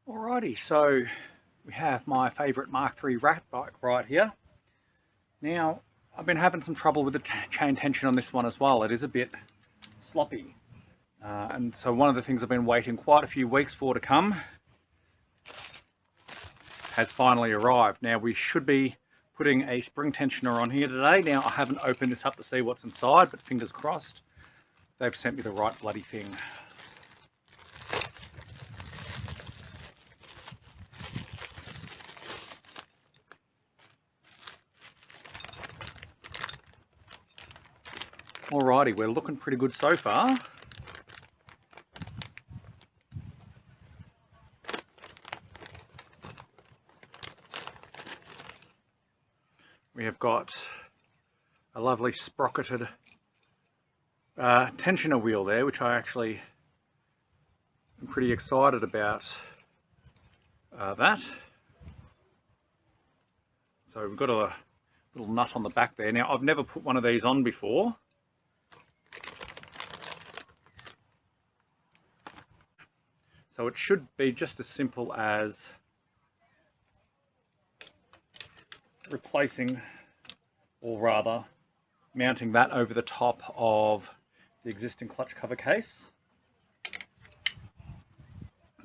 Alrighty, so we have my favourite Mark III rat bike right here. Now, I've been having some trouble with the chain tension on this one as well. It is a bit sloppy. And so one of the things I've been waiting quite a few weeks for to come has finally arrived. Now we should be putting a spring tensioner on here today. Now I haven't opened this up to see what's inside, but fingers crossed they've sent me the right bloody thing. Alrighty, we're looking pretty good so far. We have got a lovely sprocketed tensioner wheel there, which I actually am pretty excited about that. So we've got a little nut on the back there. Now I've never put one of these on before. So it should be just as simple as replacing, or rather mounting that over the top of the existing clutch cover case,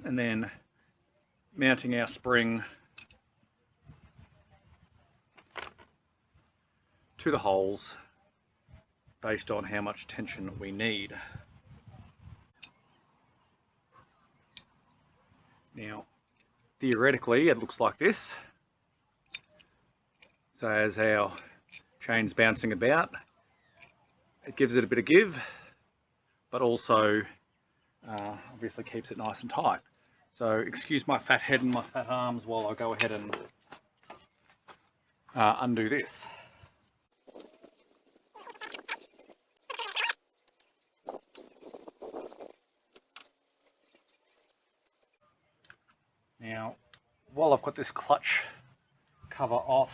and then mounting our spring to the holes based on how much tension we need. Now, theoretically, it looks like this. So as our chain's bouncing about, it gives it a bit of give, but also obviously keeps it nice and tight. So excuse my fat head and my fat arms while I go ahead and undo this. Now, while I've got this clutch cover off,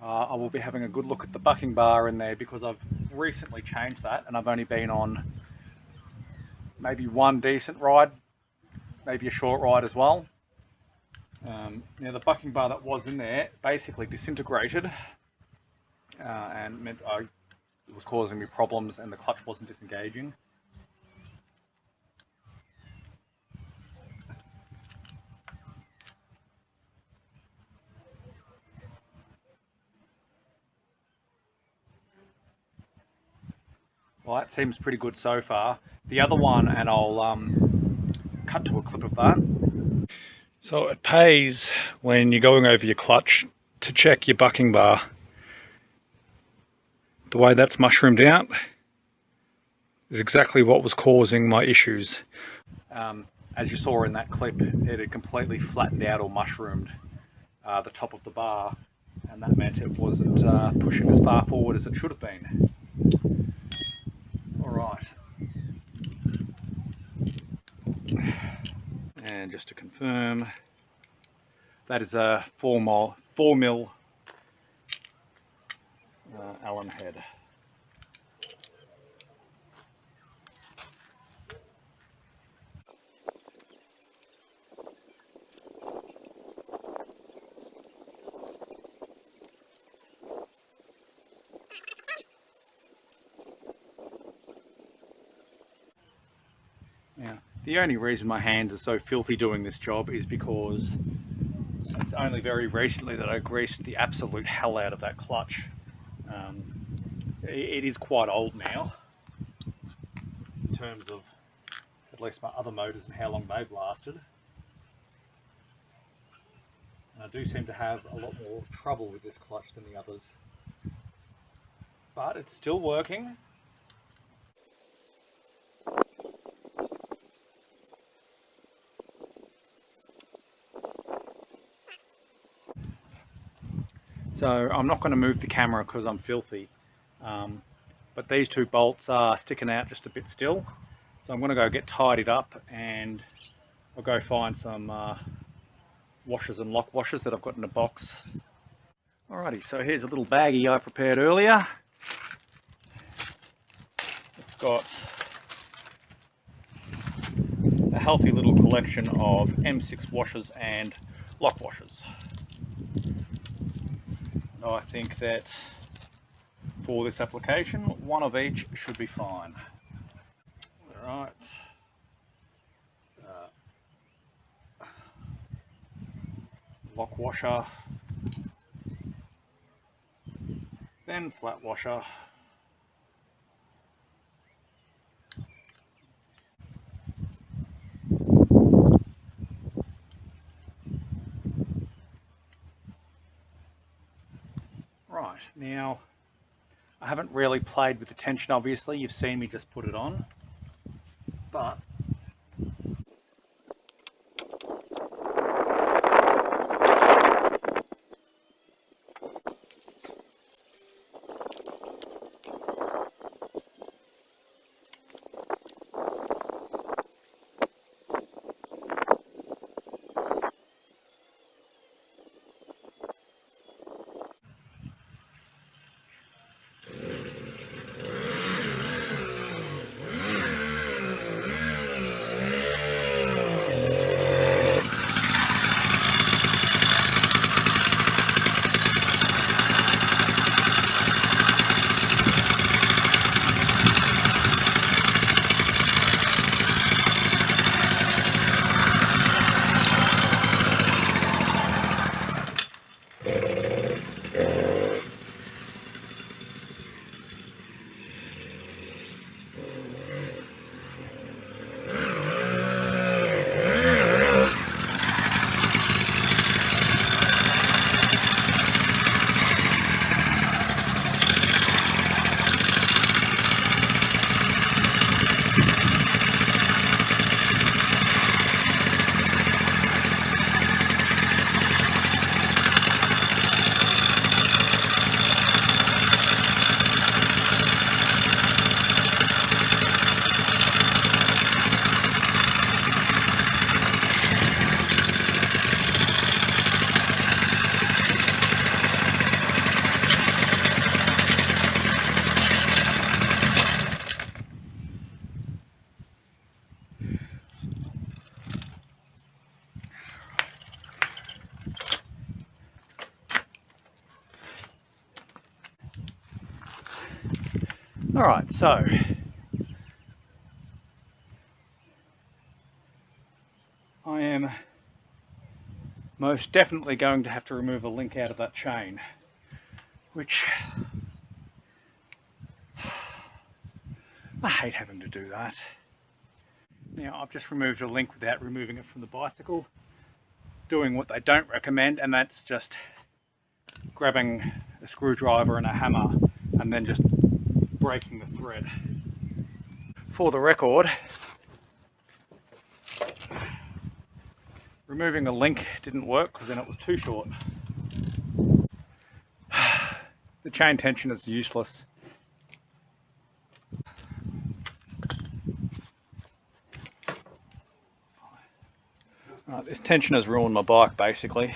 I will be having a good look at the bucking bar in there, because I've recently changed that and I've only been on maybe one decent ride, maybe a short ride as well. Now the bucking bar that was in there basically disintegrated and meant it was causing me problems and the clutch wasn't disengaging. Well, that seems pretty good so far. The other one, and I'll cut to a clip of that. So it pays when you're going over your clutch to check your bucking bar. The way that's mushroomed out is exactly what was causing my issues. As you saw in that clip, it had completely flattened out or mushroomed the top of the bar, and that meant it wasn't pushing as far forward as it should have been. Alright, and just to confirm, that is a 4mm Allen head. Now, the only reason my hands are so filthy doing this job is because it's only very recently that I greased the absolute hell out of that clutch. It is quite old now in terms of at least my other motors and how long they've lasted. And I do seem to have a lot more trouble with this clutch than the others. But it's still working. So I'm not going to move the camera because I'm filthy, but these two bolts are sticking out just a bit still, so I'm going to go get tidied up and I'll go find some washers and lock washers that I've got in a box. Alrighty, so here's a little baggie I prepared earlier. It's got a healthy little collection of M6 washers and lock washers. I think that for this application, one of each should be fine. Alright. Lock washer, then flat washer, right. Now I haven't really played with the tension, obviously you've seen me just put it on, but alright, so I am most definitely going to have to remove a link out of that chain, which I hate having to do that. Now I've just removed a link without removing it from the bicycle, doing what they don't recommend, and that's just grabbing a screwdriver and a hammer and then just breaking the thread. For the record, removing a link didn't work because then it was too short. The chain tension is useless. Right, this tension has ruined my bike basically.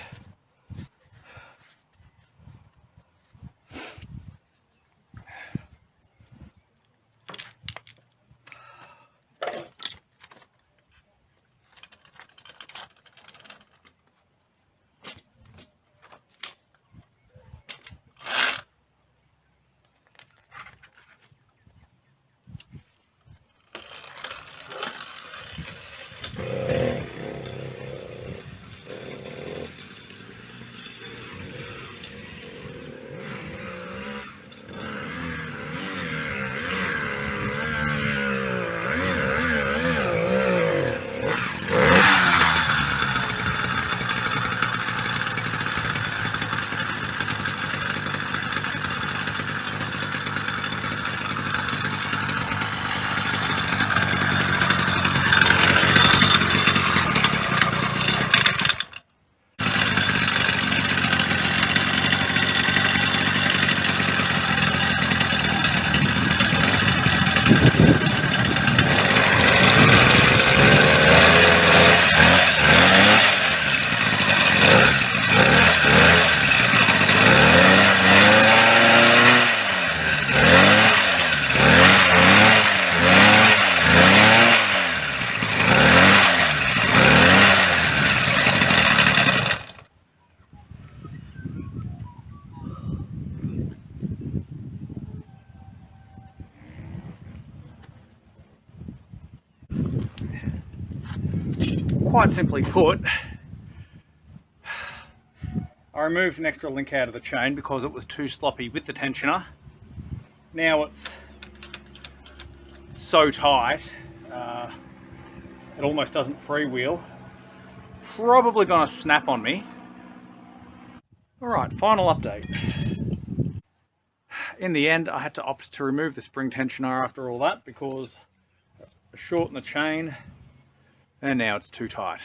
quite simply put, I removed an extra link out of the chain because it was too sloppy with the tensioner. Now it's so tight, it almost doesn't freewheel. Probably gonna snap on me. Alright, final update. In the end, I had to opt to remove the spring tensioner after all that because I shortened the chain and now it's too tight.